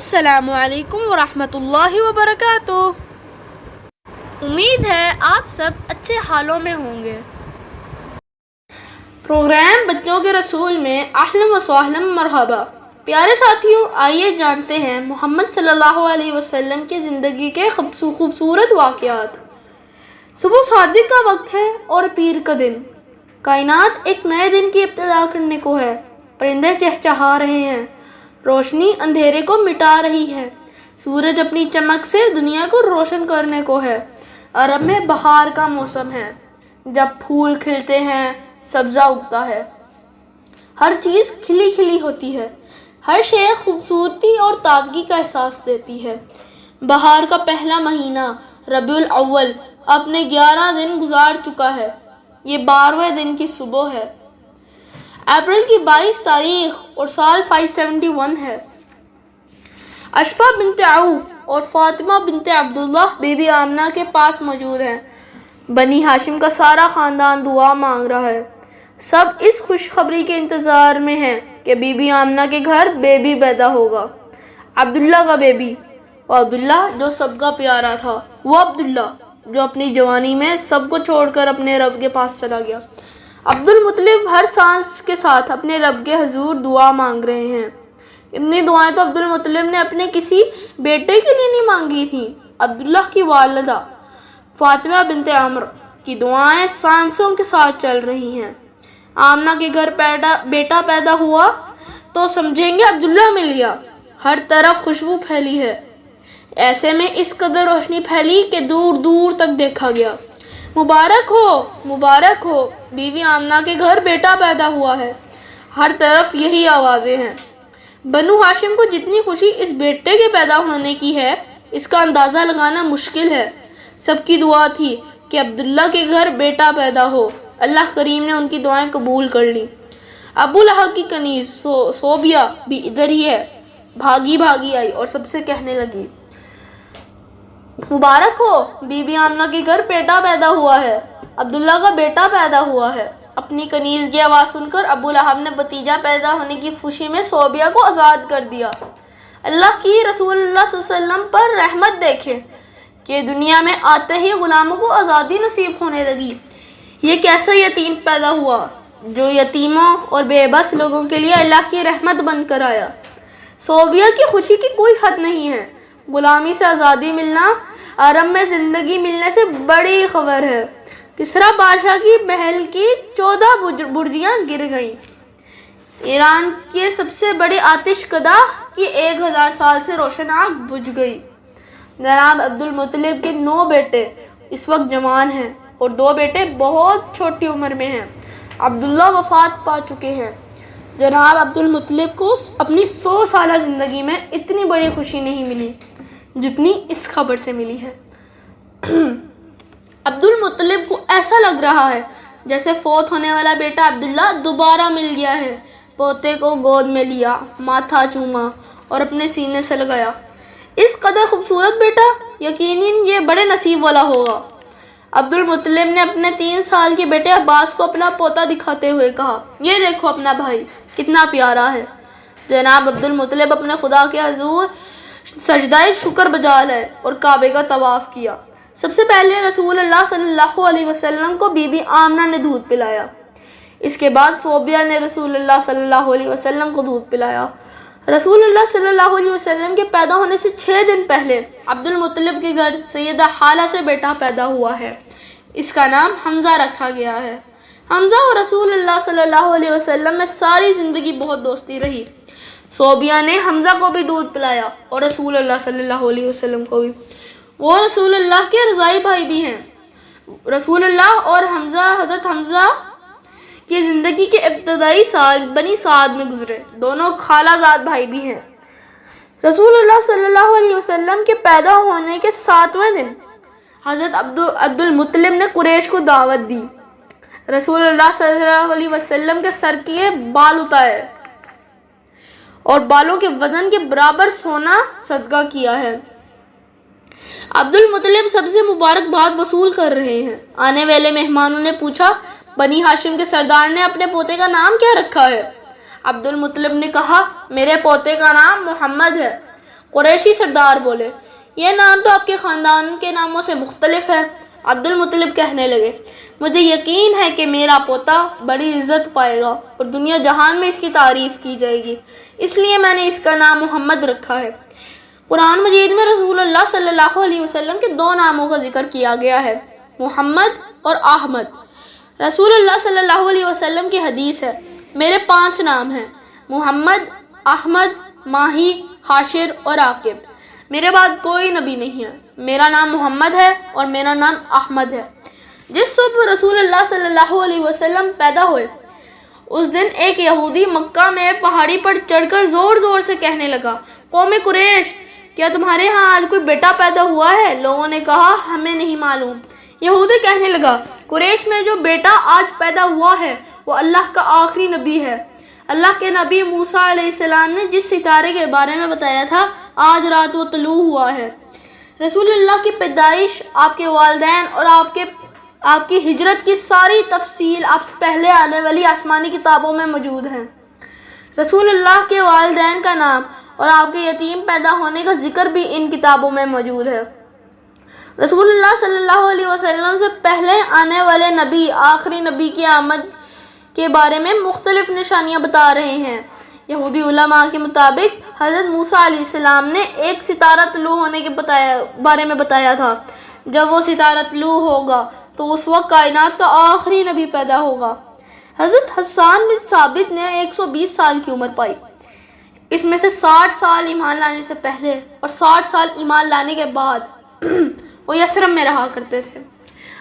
السلام علیکم ورحمۃ اللہ وبرکاتہ۔ امید ہے آپ سب اچھے حالوں میں ہوں گے۔ پروگرام بچوں کے رسول میں اہلا و سہلا مرحبا۔ پیارے ساتھیوں، آئیے جانتے ہیں محمد صلی اللہ علیہ وسلم کی زندگی کے خوبصورت واقعات۔ صبح صادق کا وقت ہے اور پیر کا دن۔ کائنات ایک نئے دن کی ابتدا کرنے کو ہے۔ پرندے چہچہا رہے ہیں، روشنی اندھیرے کو مٹا رہی ہے، سورج اپنی چمک سے دنیا کو روشن کرنے کو ہے۔ عرب میں بہار کا موسم ہے، جب پھول کھلتے ہیں، سبزہ اگتا ہے، ہر چیز کھلی کھلی ہوتی ہے، ہر شے خوبصورتی اور تازگی کا احساس دیتی ہے۔ بہار کا پہلا مہینہ ربیع الاول اپنے 11 دن گزار چکا ہے، یہ 12ویں دن کی صبح ہے۔ اپریل کی 22 تاریخ اور سال 571 ہے۔ اشفا بنت عوف اور فاطمہ بنت عبداللہ بی بی آمنہ کے پاس موجود ہیں۔ بنی ہاشم کا سارا خاندان دعا مانگ رہا ہے۔ سب اس خوشخبری کے انتظار میں ہیں کہ بی بی آمنہ کے گھر بیبی پیدا ہوگا، عبداللہ کا بیبی۔ وہ عبداللہ جو سب کا پیارا تھا، وہ عبداللہ جو اپنی جوانی میں سب کو چھوڑ کر اپنے رب کے پاس چلا گیا۔ عبد المطلب ہر سانس کے ساتھ اپنے رب کے حضور دعا مانگ رہے ہیں۔ اتنی دعائیں تو عبد المطلب نے اپنے کسی بیٹے کے لیے نہیں مانگی تھیں۔ عبداللہ کی والدہ فاطمہ بنت عمر کی دعائیں سانسوں کے ساتھ چل رہی ہیں۔ آمنہ کے گھر بیٹا پیدا ہوا تو سمجھیں گے عبداللہ مل گیا۔ ہر طرف خوشبو پھیلی ہے، ایسے میں اس قدر روشنی پھیلی کہ دور دور تک دیکھا گیا۔ مبارک ہو، مبارک ہو، بی بی آمنہ کے گھر بیٹا پیدا ہوا ہے۔ ہر طرف یہی آوازیں ہیں۔ بنو ہاشم کو جتنی خوشی اس بیٹے کے پیدا ہونے کی ہے، اس کا اندازہ لگانا مشکل ہے۔ سب کی دعا تھی کہ عبداللہ کے گھر بیٹا پیدا ہو۔ اللہ کریم نے ان کی دعائیں قبول کر لی۔ ابو لہب کی کنیز صوبیہ بھی ادھر ہی ہے، بھاگی بھاگی آئی اور سب سے کہنے لگی، مبارک ہو، بی بی آمنہ کے گھر بیٹا پیدا ہوا ہے، عبداللہ کا بیٹا پیدا ہوا ہے۔ اپنی کنیز کی آواز سن کر ابو لہب نے بھتیجا پیدا ہونے کی خوشی میں صوبیہ کو آزاد کر دیا۔ اللہ کی رسول اللہ صلی اللہ علیہ وسلم پر رحمت دیکھے کہ دنیا میں آتے ہی غلاموں کو آزادی نصیب ہونے لگی۔ یہ کیسا یتیم پیدا ہوا جو یتیموں اور بے بس لوگوں کے لیے اللہ کی رحمت بن کر آیا۔ صوبیہ کی خوشی کی کوئی حد نہیں ہے۔ غلامی سے آزادی ملنا عرب میں زندگی ملنے سے بڑی خبر ہے۔ کسریٰ بادشاہ کی محل کی 14 برجیاں گر گئیں۔ ایران کے سب سے بڑے آتش کدہ کی 1000 سال سے روشن آگ بجھ گئی۔ جناب عبد المطلب کے 9 بیٹے اس وقت جوان ہیں اور 2 بیٹے بہت چھوٹی عمر میں ہیں۔ عبداللہ وفات پا چکے ہیں۔ جناب عبد المطلب کو اپنی 100 سالہ زندگی میں اتنی بڑی خوشی نہیں ملی جتنی اس خبر سے ملی ہے۔ عبد المطلب کو ایسا لگ رہا ہے جیسے فوت ہونے والا بیٹا عبداللہ دوبارہ مل گیا ہے۔ پوتے کو گود میں لیا، ماتھا چوما اور اپنے سینے سے لگایا۔ اس قدر خوبصورت بیٹا، یقیناً یہ بڑے نصیب والا ہوگا۔ عبد المطلب نے اپنے 3 سال کے بیٹے عباس کو اپنا پوتا دکھاتے ہوئے کہا، یہ دیکھو اپنا بھائی کتنا پیارا ہے۔ جناب عبد المطلب اپنے خدا کے حضور سجدہ شکر بجا لائے اور کعبے کا طواف کیا۔ سب سے پہلے رسول اللہ صلی اللہ علیہ وسلم کو بی بی آمنہ نے دودھ پلایا۔ اس کے بعد صوبیہ نے رسول اللہ صلی اللہ علیہ وسلم کو دودھ پلایا۔ رسول اللہ صلی اللہ علیہ وسلم کے پیدا ہونے سے 6 دن پہلے عبد المطلب کے گھر سیدہ حالہ سے بیٹا پیدا ہوا ہے۔ اس کا نام حمزہ رکھا گیا ہے۔ حمزہ اور رسول اللہ صلی اللہ علیہ وسلم میں ساری زندگی بہت دوستی رہی۔ صوبیہ نے حمزہ کو بھی دودھ پلایا اور رسول اللہ صلی اللہ علیہ وسلم کو بھی۔ وہ رسول اللہ کے رضائی بھائی بھی ہیں۔ رسول اللہ اور حضرت حمزہ کی زندگی کے ابتدائی سال بنی سعد میں گزرے۔ دونوں خالہ زاد بھائی بھی ہیں۔ رسول اللہ صلی اللہ علیہ وسلم کے پیدا ہونے کے 7ویں دن حضرت عبد المطلب نے قریش کو دعوت دی۔ رسول اللہ صلی اللہ علیہ وسلم کے سر کے بال اتارے اور بالوں کے وزن کے برابر سونا صدقہ کیا ہے۔ عبد المطلب سب سے مبارکباد وصول کر رہے ہیں۔ آنے والے مہمانوں نے پوچھا، بنی ہاشم کے سردار نے اپنے پوتے کا نام کیا رکھا ہے؟ عبد المطلب نے کہا، میرے پوتے کا نام محمد ہے۔ قریشی سردار بولے، یہ نام تو آپ کے خاندان کے ناموں سے مختلف ہے۔ عبد المطلب کہنے لگے، مجھے یقین ہے کہ میرا پوتا بڑی عزت پائے گا اور دنیا جہان میں اس کی تعریف کی جائے گی، اس لیے میں نے اس کا نام محمد رکھا ہے۔ قرآن مجید میں رسول اللہ صلی اللہ علیہ وسلم کے دو ناموں کا ذکر کیا گیا ہے، محمد اور احمد۔ رسول اللہ صلی اللہ علیہ وسلم کی حدیث ہے، میرے 5 نام ہیں، محمد، احمد، ماہی، حاشر اور عاقب۔ میرے بعد کوئی نبی نہیں ہے، میرا نام محمد ہے اور میرا نام احمد ہے۔ جس صبح رسول اللہ صلی اللہ علیہ وسلم پیدا ہوئے، اس دن ایک یہودی مکہ میں پہاڑی پر چڑھ کر زور زور سے کہنے لگا، قوم قریش، کیا تمہارے ہاں آج کوئی بیٹا پیدا ہوا ہے؟ لوگوں نے کہا، ہمیں نہیں معلوم۔ یہودی کہنے لگا، قریش میں جو بیٹا آج پیدا ہوا ہے وہ اللہ کا آخری نبی ہے۔ اللہ کے نبی موسیٰ علیہ السلام نے جس ستارے کے بارے میں بتایا تھا، آج رات وہ طلوع ہوا ہے۔ رسول اللہ کی پیدائش، آپ کے والدین اور آپ کی ہجرت کی ساری تفصیل آپ سے پہلے آنے والی آسمانی کتابوں میں موجود ہیں۔ رسول اللہ کے والدین کا نام اور آپ کے یتیم پیدا ہونے کا ذکر بھی ان کتابوں میں موجود ہے۔ رسول اللہ صلی اللہ علیہ وسلم سے پہلے آنے والے نبی، آخری نبی کی آمد کے بارے میں مختلف نشانیاں بتا رہے ہیں۔ یہودی علماء کے مطابق حضرت موسیٰ علیہ السلام نے ایک ستارہ طلوع ہونے کے بارے میں بتایا تھا، جب وہ ستارہ طلوع ہوگا تو اس وقت کائنات کا آخری نبی پیدا ہوگا۔ حضرت حسان بن ثابت نے 120 سال کی عمر پائی، اس میں سے 60 سال ایمان لانے سے پہلے اور 60 سال ایمان لانے کے بعد وہ یثرب میں رہا کرتے تھے۔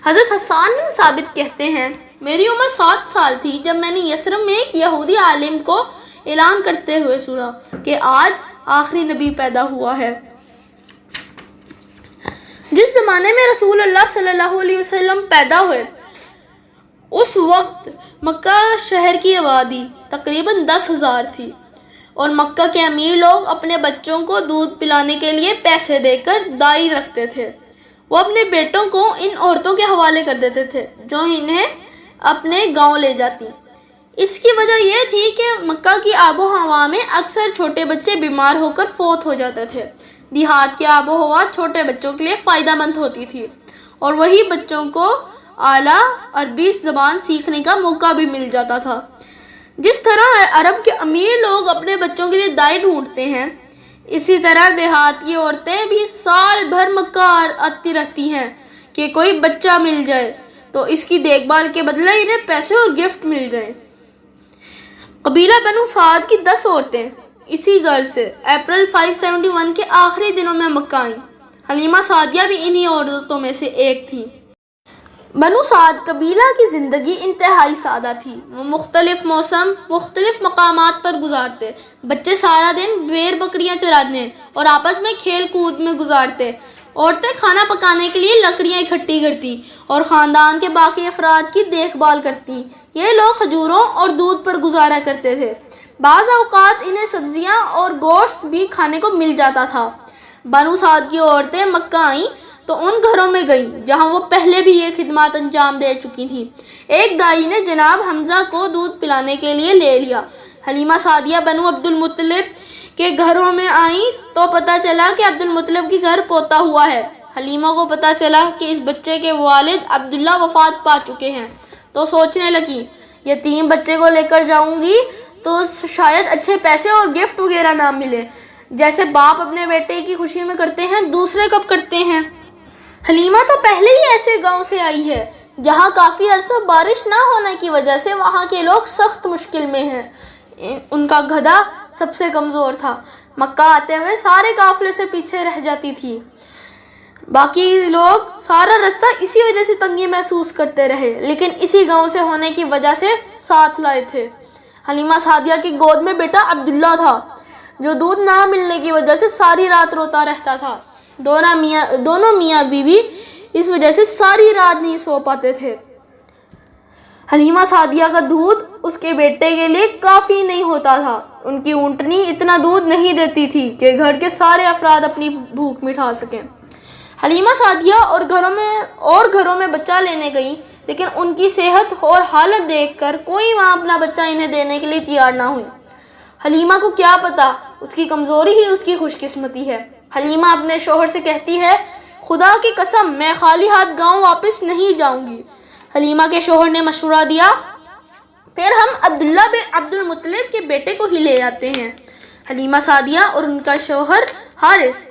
حضرت حسان بن ثابت کہتے ہیں، میری عمر 7 سال تھی جب میں نے یثرب میں ایک یہودی عالم کو اعلان کرتے ہوئے سنا کہ آج آخری نبی پیدا ہوا ہے۔ جس زمانے میں رسول اللہ صلی اللہ علیہ وسلم پیدا ہوئے، اس وقت مکہ شہر کی آبادی تقریباً 10,000 تھی اور مکہ کے امیر لوگ اپنے بچوں کو دودھ پلانے کے لیے پیسے دے کر دائی رکھتے تھے۔ وہ اپنے بیٹوں کو ان عورتوں کے حوالے کر دیتے تھے جو انہیں اپنے گاؤں لے جاتی۔ اس کی وجہ یہ تھی کہ مکہ کی آب و ہوا میں اکثر چھوٹے بچے بیمار ہو کر فوت ہو جاتے تھے۔ دیہات کی آب و ہوا چھوٹے بچوں کے لیے فائدہ مند ہوتی تھی اور وہی بچوں کو اعلیٰ عربی زبان سیکھنے کا موقع بھی مل جاتا تھا۔ جس طرح عرب کے امیر لوگ اپنے بچوں کے لیے دائی ڈھونڈتے ہیں، اسی طرح دیہات کی عورتیں بھی سال بھر مکہ آتی رہتی ہیں کہ کوئی بچہ مل جائے تو اس کی دیکھ بھال کے بدلے انہیں پیسے اور گفٹ مل جائیں۔ قبیلہ بنو سعد کی 10 عورتیں اسی غرض سے اپریل 571 کے آخری دنوں میں مکہ آئیں۔ حلیمہ سعدیہ بھی انہی عورتوں میں سے ایک تھی۔ بنو سعد قبیلہ کی زندگی انتہائی سادہ تھی۔ وہ مختلف موسم، مختلف مقامات پر گزارتے۔ بچے سارا دن بھیڑ بکریاں چرانے اور آپس میں کھیل کود میں گزارتے۔ عورتیں کھانا پکانے کے لیے لکڑیاں اکٹھی کرتی اور خاندان کے باقی افراد کی دیکھ بھال کرتی۔ یہ لوگ کھجوروں اور دودھ پر گزارا کرتے تھے۔ بعض اوقات انہیں سبزیاں اور گوشت بھی کھانے کو مل جاتا تھا۔ بنو سعد کی عورتیں مکہ آئیں تو ان گھروں میں گئیں جہاں وہ پہلے بھی یہ خدمات انجام دے چکی تھیں۔ ایک دائی نے جناب حمزہ کو دودھ پلانے کے لیے لے لیا۔ حلیمہ سعدیہ بنو عبد المطلب کے گھروں میں آئیں تو پتہ چلا کہ عبد المطلب کے گھر پوتا ہوا ہے۔ حلیمہ کو پتہ چلا کہ اس بچے کے والد عبداللہ وفات پا چکے ہیں تو سوچنے لگی، یتیم بچے کو لے کر جاؤں گی تو شاید اچھے پیسے اور گفٹ وغیرہ نہ ملے، جیسے باپ اپنے بیٹے کی خوشی میں کرتے ہیں دوسرے کب کرتے ہیں۔ حلیمہ تو پہلے ہی ایسے گاؤں سے آئی ہے جہاں کافی عرصہ بارش نہ ہونے کی وجہ سے وہاں کے لوگ سخت مشکل میں ہیں۔ ان کا گدھا سب سے کمزور تھا، مکہ آتے ہوئے سارے قافلے سے پیچھے رہ جاتی تھی۔ باقی لوگ سارا رستہ اسی وجہ سے تنگی محسوس کرتے رہے، لیکن اسی گاؤں سے ہونے کی وجہ سے ساتھ لائے تھے۔ حلیمہ سعدیہ کی گود میں بیٹا عبداللہ تھا جو دودھ نہ ملنے کی وجہ سے ساری رات روتا رہتا تھا۔ دونوں میاں بیوی اس وجہ سے ساری رات نہیں سو پاتے تھے۔ حلیمہ سعدیہ کا دودھ اس کے بیٹے کے لیے کافی نہیں ہوتا تھا۔ ان کی اونٹنی اتنا دودھ نہیں دیتی تھی کہ گھر کے سارے افراد اپنی بھوک مٹا سکیں۔ حلیمہ سعدیہ اور گھروں میں بچہ لینے گئی، لیکن ان کی صحت اور حالت دیکھ کر کوئی ماں اپنا بچہ انہیں دینے کے لیے تیار نہ ہوئی۔ حلیمہ کو کیا پتا اس کی کمزوری ہی اس کی خوش قسمتی ہے۔ حلیمہ اپنے شوہر سے کہتی ہے خدا کی قسم میں خالی ہاتھ گاؤں واپس نہیں جاؤں گی۔ حلیمہ کے شوہر نے مشورہ دیا پھر ہم عبداللہ بن عبد المطلب کے بیٹے کو ہی لے آتے ہیں۔ حلیمہ سعدیہ اور ان کا شوہر حارث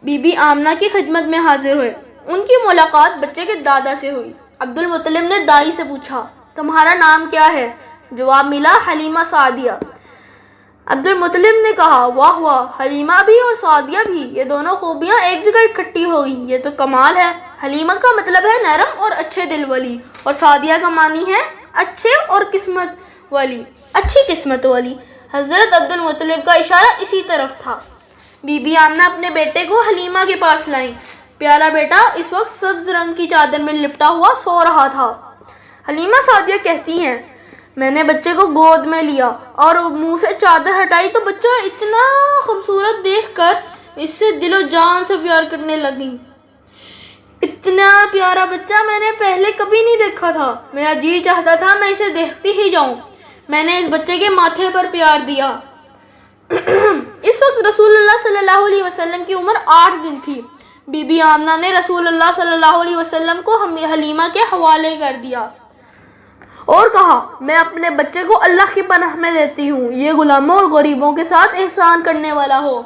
بی بی آمنہ کی خدمت میں حاضر ہوئے۔ ان کی ملاقات بچے کے دادا سے ہوئی۔ عبد المطلب نے دائی سے پوچھا تمہارا نام کیا ہے؟ جواب ملا حلیمہ سعدیہ۔ عبد المطلب نے کہا واہ واہ، حلیمہ بھی اور سعدیہ بھی، یہ دونوں خوبیاں ایک جگہ اکٹھی ہو گئی، یہ تو کمال ہے۔ حلیمہ کا مطلب ہے نرم اور اچھے دل والی، اور سعدیہ کا معنی ہے اچھی قسمت والی۔ حضرت عبد المطلب کا اشارہ اسی طرف تھا۔ بی بی آمنہ اپنے بیٹے کو حلیمہ کے پاس لائیں۔ پیارا بیٹا اس وقت سبز رنگ کی چادر میں لپٹا ہوا سو رہا تھا۔ حلیمہ سعدیہ کہتی ہیں میں نے بچے کو گود میں لیا اور منہ سے چادر ہٹائی تو بچہ اتنا خوبصورت دیکھ کر اس سے دل و جان سے پیار کرنے لگی۔ اتنا پیارا بچہ میں نے پہلے کبھی نہیں دیکھا تھا، میرا جی چاہتا تھا میں اسے دیکھتی ہی جاؤں۔ میں نے اس بچے کے ماتھے پر پیار دیا۔ اس وقت رسول اللہ صلی اللہ علیہ وسلم کی عمر 8 دن تھی۔ بی بی آمنہ نے رسول اللہ صلی اللہ علیہ وسلم کو حلیمہ کے حوالے کر دیا اور کہا میں اپنے بچے کو اللہ کی پناہ میں دیتی ہوں، یہ غلاموں اور غریبوں کے ساتھ احسان کرنے والا ہو۔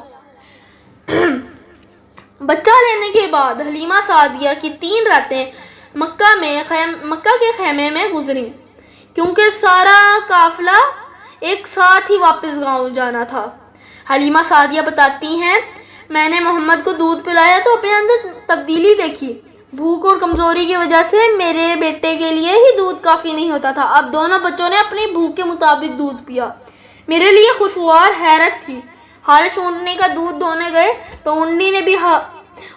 بچہ لینے کے بعد حلیمہ سعدیہ کی 3 راتیں مکہ کے خیمے میں گزریں، کیونکہ سارا قافلہ ایک ساتھ ہی واپس گاؤں جانا تھا۔ حلیمہ سعدیہ بتاتی ہیں میں نے محمد کو دودھ پلایا تو اپنے اندر تبدیلی دیکھی۔ بھوک اور کمزوری کی وجہ سے میرے بیٹے کے لیے ہی دودھ کافی نہیں ہوتا تھا، اب دونوں بچوں نے اپنی بھوک کے مطابق دودھ پیا۔ میرے لیے خوشگوار حیرت تھی۔ حارث اونٹنی کا دودھ دھونے گئے تو اونٹنی نے بھی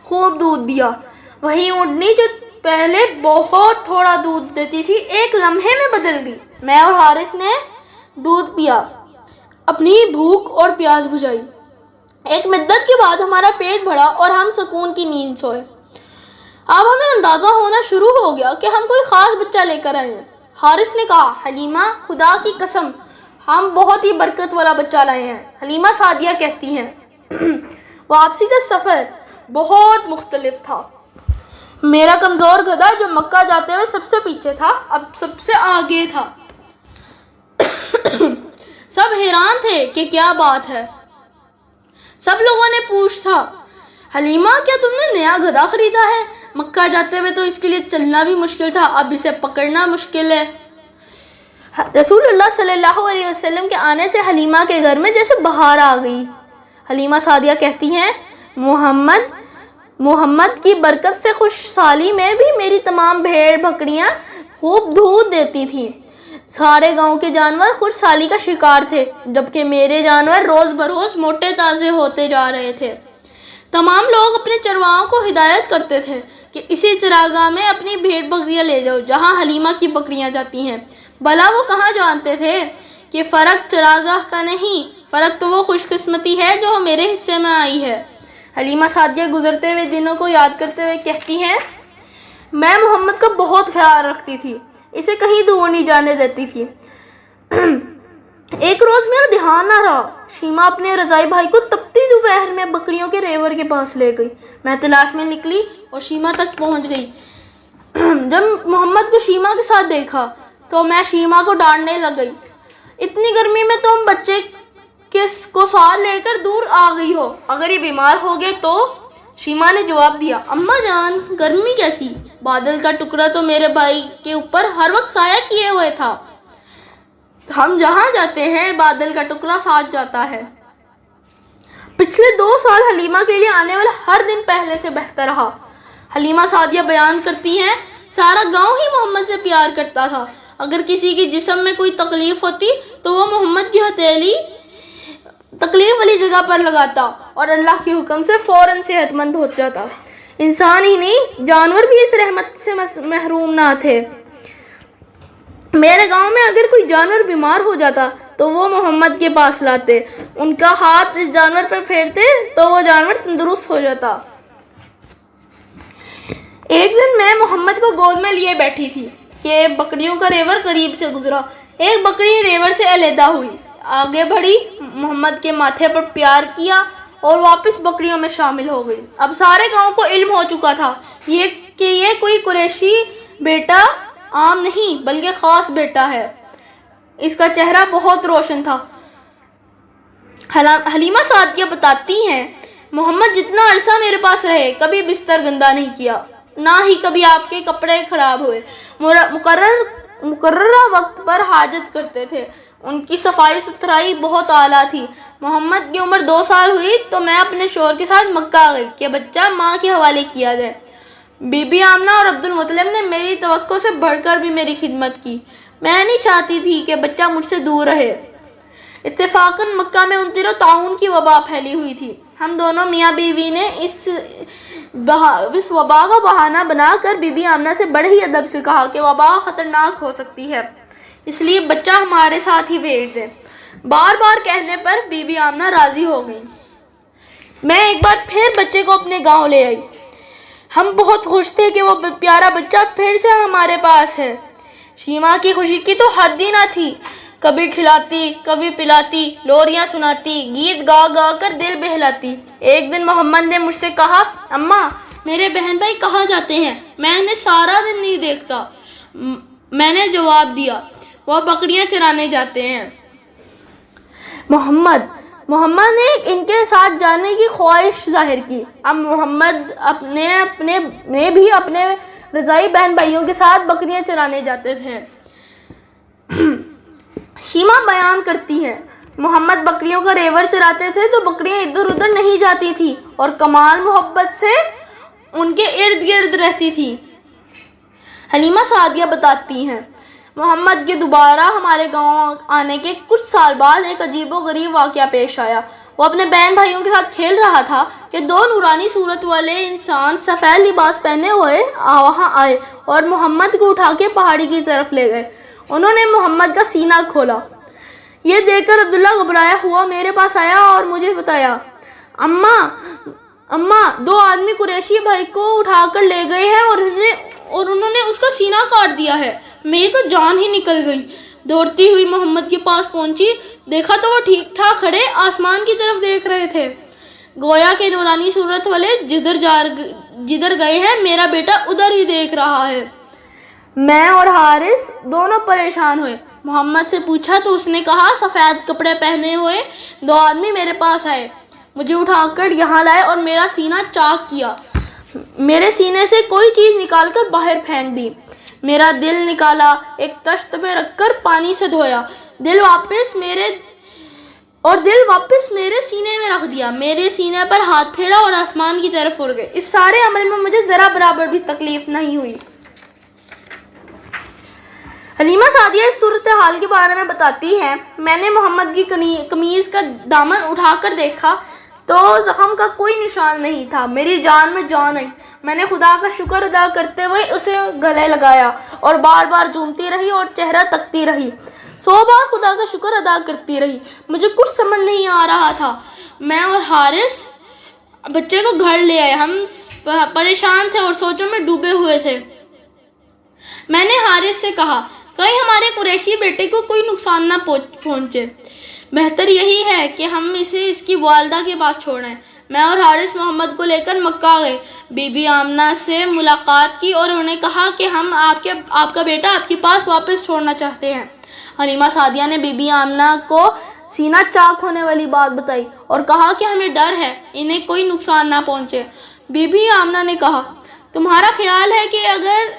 خوب دودھ دیا۔ وہی اونٹنی جو پہلے بہت تھوڑا دودھ دیتی تھی ایک لمحے میں بدل گئی۔ میں اور حارث نے دودھ پیا، اپنی بھوک اور پیاس بجھائی۔ ایک مدت کے بعد ہمارا پیٹ بھرا اور ہم سکون کی نیند سوئے۔ اب ہمیں اندازہ ہونا شروع ہو گیا کہ ہم کوئی خاص بچہ لے کر آئے ہیں۔ حارث نے کہا حلیمہ خدا کی قسم ہم بہت ہی برکت والا بچہ لائے ہیں۔ حلیمہ سعدیہ کہتی ہیں واپسی کا سفر بہت مختلف تھا۔ میرا کمزور گدھا جو مکہ جاتے ہوئے سب سے پیچھے تھا اب سب سے آگے تھا۔ سب حیران تھے کہ کیا بات ہے۔ سب لوگوں نے پوچھا حلیمہ کیا تم نے نیا گدھا خریدا ہے؟ مکہ جاتے ہوئے تو اس کے لیے چلنا بھی مشکل تھا، اب اسے پکڑنا مشکل ہے۔ رسول اللہ صلی اللہ علیہ وسلم کے آنے سے حلیمہ کے گھر میں جیسے بہار آ گئی۔ حلیمہ سعدیہ کہتی ہیں محمد کی برکت سے خوش سالی میں بھی میری تمام بھیڑ بکریاں خوب دودھ دیتی تھیں۔ سارے گاؤں کے جانور خوش سالی کا شکار تھے، جبکہ میرے جانور روز بروز موٹے تازے ہوتے جا رہے تھے۔ تمام لوگ اپنے چرواہوں کو ہدایت کرتے تھے کہ اسی چراگاہ میں اپنی بھیڑ بکریاں لے جاؤ جہاں حلیمہ کی بکریاں جاتی ہیں۔ بھلا وہ کہاں جانتے تھے کہ فرق چراگاہ کا نہیں، فرق تو وہ خوش قسمتی ہے جو میرے حصے میں آئی ہے۔ حلیمہ سعدیہ گزرتے ہوئے دنوں کو یاد کرتے ہوئے کہتی ہیں میں محمد کا بہت خیال رکھتی تھی، اسے کہیں دور نہیں جانے دیتی تھی۔ ایک روز میرا دھیان نہ رہا، شیمہ اپنے رضائی بھائی کو تپتی دوپہر میں بکریوں کے ریور کے پاس لے گئی۔ میں تلاش میں نکلی اور شیمہ تک پہنچ گئی۔ جب محمد کو شیمہ کے ساتھ دیکھا تو میں شیمہ کو ڈانٹنے لگ گئی، اتنی گرمی میں تم بچے کو ساتھ لے کر دور آ گئی ہو، اگر یہ بیمار ہو گئے تو؟ شیمہ نے جواب دیا اماں جان گرمی کیسی، بادل کا ٹکڑا تو میرے بھائی کے اوپر ہر وقت سایہ کیے ہوئے تھا، ہم جہاں جاتے ہیں بادل کا ٹکڑا ساتھ جاتا ہے۔ پچھلے 2 سال حلیمہ کے لیے آنے والا ہر دن پہلے سے بہتر رہا۔ حلیمہ سعدیہ بیان کرتی ہیں سارا گاؤں ہی محمد سے پیار کرتا تھا، اگر کسی کی جسم میں کوئی تکلیف ہوتی تو وہ محمد کی ہتھیلی تکلیف والی جگہ پر لگاتا اور اللہ کے حکم سے فوراً صحت مند ہو جاتا۔ انسان ہی نہیں جانور بھی اس رحمت سے محروم نہ تھے۔ میرے گاؤں میں اگر کوئی جانور بیمار ہو جاتا تو وہ محمد کے پاس لاتے، ان کا ہاتھ اس جانور پر پھیرتے تو وہ جانور تندرست ہو جاتا۔ ایک دن میں محمد کو گود میں لیے بیٹھی تھی کہ بکریوں کا ریور قریب سے گزرا۔ ایک بکری ریور سے علیحدہ ہوئی، آگے بڑھی، محمد کے ماتھے پر پیار کیا اور واپس بکریوں میں شامل ہو گئی۔ اب سارے گاؤں کو علم ہو چکا تھا کہ یہ کوئی قریشی بیٹا عام نہیں بلکہ خاص بیٹا ہے۔ اس کا چہرہ بہت روشن تھا۔ حلیمہ سعدیہ بتاتی ہیں، محمد جتنا عرصہ میرے پاس رہے کبھی بستر گندا نہیں کیا، نہ ہی کبھی آپ کے کپڑے خراب ہوئے۔ مقررہ وقت پر حاجت کرتے تھے۔ ان کی صفائی ستھرائی بہت اعلیٰ تھی۔ محمد کی عمر 2 سال ہوئی تو میں اپنے شوہر کے ساتھ مکہ گئی کہ بچہ ماں کے حوالے کیا جائے۔ بی بی آمنہ اور عبد المطلب نے میری توقع سے بڑھ کر بھی میری خدمت کی۔ میں نہیں چاہتی تھی کہ بچہ مجھ سے دور رہے۔ اتفاقاً مکہ میں ان دنوں طاعون کی وبا پھیلی ہوئی تھی۔ ہم دونوں میاں بیوی نے اس وبا کا بہانہ بنا کر بی بی آمنہ سے بڑے ہی ادب سے کہا کہ وبا خطرناک ہو سکتی ہے، اس لیے بچہ ہمارے ساتھ ہی بھیج دیں۔ بار بار کہنے پر بی بی آمنہ راضی ہو گئی۔ میں ایک بار پھر بچے کو اپنے گاؤں لے آئی۔ ہم بہت خوش تھے کہ وہ پیارا بچہ پھر سے ہمارے پاس ہے۔ شیما کی خوشی کی تو حد ہی نہ تھی۔ کبھی کھلاتی، کبھی پلاتی، لوریاں سناتی، گیت گا گا کر دل بہلاتی۔ ایک دن محمد نے مجھ سے کہا، اماں میرے بہن بھائی کہاں جاتے ہیں؟ میں انہیں سارا دن نہیں دیکھتا۔ میں نے جواب دیا، وہ بکریاں چرانے جاتے ہیں۔ محمد نے ان کے ساتھ جانے کی خواہش ظاہر کی۔ اب محمد نے بھی اپنے رضائی بہن بھائیوں کے ساتھ بکریاں چرانے جاتے تھے۔ شیما بیان کرتی ہے، محمد بکریوں کا ریوڑ چراتے تھے تو بکریاں ادھر ادھر نہیں جاتی تھی اور کمال محبت سے ان کے ارد گرد رہتی تھی۔ حلیمہ سعدیہ بتاتی ہیں، محمد کے دوبارہ ہمارے گاؤں آنے کے کچھ سال بعد ایک عجیب و غریب واقعہ پیش آیا۔ وہ اپنے بہن بھائیوں کے ساتھ کھیل رہا تھا کہ 2 نورانی صورت والے انسان سفید لباس پہنے ہوئے وہاں آئے اور محمد کو اٹھا کے پہاڑی کی طرف لے گئے۔ انہوں نے محمد کا سینہ کھولا۔ یہ دیکھ کر عبداللہ گھبرایا ہوا میرے پاس آیا اور مجھے بتایا، اماں 2 آدمی قریشی بھائی کو اٹھا کر لے گئے ہیں اور انہوں نے اس کا سینہ کاٹ دیا ہے۔ میری تو جان ہی نکل گئی۔ دوڑتی ہوئی محمد کے پاس پہنچی، دیکھا تو وہ ٹھیک ٹھاک کھڑے آسمان کی طرف دیکھ رہے تھے، گویا کہ نورانی صورت والے جدھر گئے ہیں میرا بیٹا ادھر ہی دیکھ رہا ہے۔ میں اور حارث دونوں پریشان ہوئے۔ محمد سے پوچھا تو اس نے کہا، سفید کپڑے پہنے ہوئے 2 آدمی میرے پاس آئے، مجھے اٹھا کر یہاں لائے اور میرا سینہ چاک کیا۔ میرے سینے سے کوئی چیز نکال کر باہر پھینک دی۔ میرا دل نکالا، ایک تشت میں رکھ کر پانی سے دھویا، دل واپس میرے سینے میں رکھ دیا، میرے سینے پر ہاتھ پھیرا اور آسمان کی طرف اڑ گئے۔ اس سارے عمل میں مجھے ذرا برابر بھی تکلیف نہیں ہوئی۔ حلیمہ سعدیہ اس صورتحال کے بارے میں بتاتی ہیں، میں نے محمد کی قمیض کا دامن اٹھا کر دیکھا تو زخم کا کوئی نشان نہیں تھا۔ میری جان میں جان آئی۔ میں نے خدا کا شکر ادا کرتے ہوئے اسے گلے لگایا اور بار بار چومتی رہی اور چہرہ تکتی رہی۔ 100 بار خدا کا شکر ادا کرتی رہی۔ مجھے کچھ سمجھ نہیں آ رہا تھا۔ میں اور حارث بچے کو گھر لے آئے۔ ہم پریشان تھے اور سوچوں میں ڈوبے ہوئے تھے۔ میں نے حارث سے کہا، کہیں ہمارے قریشی بیٹے کو کوئی نقصان نہ پہنچے، بہتر یہی ہے کہ ہم اسے اس کی والدہ کے پاس چھوڑیں۔ میں اور حارث محمد کو لے کر مکہ گئے، بی بی آمنہ سے ملاقات کی اور انہوں نے کہا کہ ہم آپ کا بیٹا آپ کے پاس واپس چھوڑنا چاہتے ہیں۔ حلیمہ سعدیہ نے بی بی آمنہ کو سینہ چاک ہونے والی بات بتائی اور کہا کہ ہمیں ڈر ہے انہیں کوئی نقصان نہ پہنچے۔ بی بی آمنہ نے کہا، تمہارا خیال ہے کہ اگر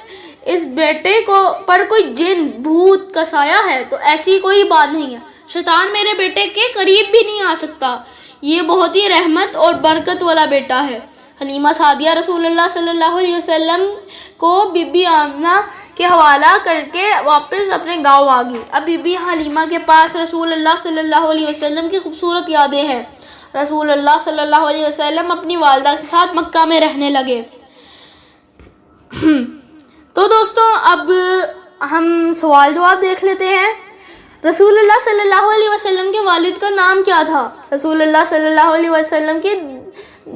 اس بیٹے پر کوئی جن بھوت کا سایہ ہے تو ایسی کوئی بات نہیں ہے، شیطان میرے بیٹے کے قریب بھی نہیں آ سکتا، یہ بہت ہی رحمت اور برکت والا بیٹا ہے۔ حلیمہ سعدیہ رسول اللہ صلی اللہ علیہ وسلم کو بی بی آمنہ کے حوالہ کر کے واپس اپنے گاؤں آ گئی۔ اب بی بی حلیمہ کے پاس رسول اللہ صلی اللہ علیہ وسلم کی خوبصورت یادیں ہیں۔ رسول اللہ صلی اللہ علیہ وسلم اپنی والدہ کے ساتھ مکہ میں رہنے لگے۔ تو دوستوں اب ہم سوال جواب دیکھ لیتے ہیں۔ رسول اللہ صلی اللہ علیہ وسلم کے والد کا نام کیا تھا؟ رسول اللہ صلی اللہ علیہ وسلم کے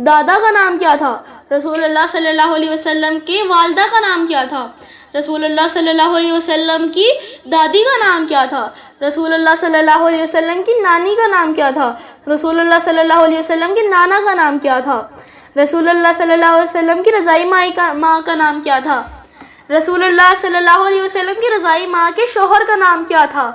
دادا کا نام کیا تھا؟ رسول اللہ صلی اللہ علیہ وسلم کی والدہ کا نام کیا تھا؟ رسول اللہ صلی اللہ علیہ وسلم کی دادی کا نام کیا تھا؟ رسول اللہ صلی اللہ علیہ وسلم کی نانی کا نام کیا تھا؟ رسول اللہ صلی اللہ علیہ وسلم کے نانا کا نام کیا تھا؟ رسول اللہ صلی اللہ علیہ وسلم کی رضائی ماں کا نام کیا تھا؟ رسول اللہ صلی اللہ علیہ وسلم کی رضائی ماں کے شوہر کا نام کیا تھا؟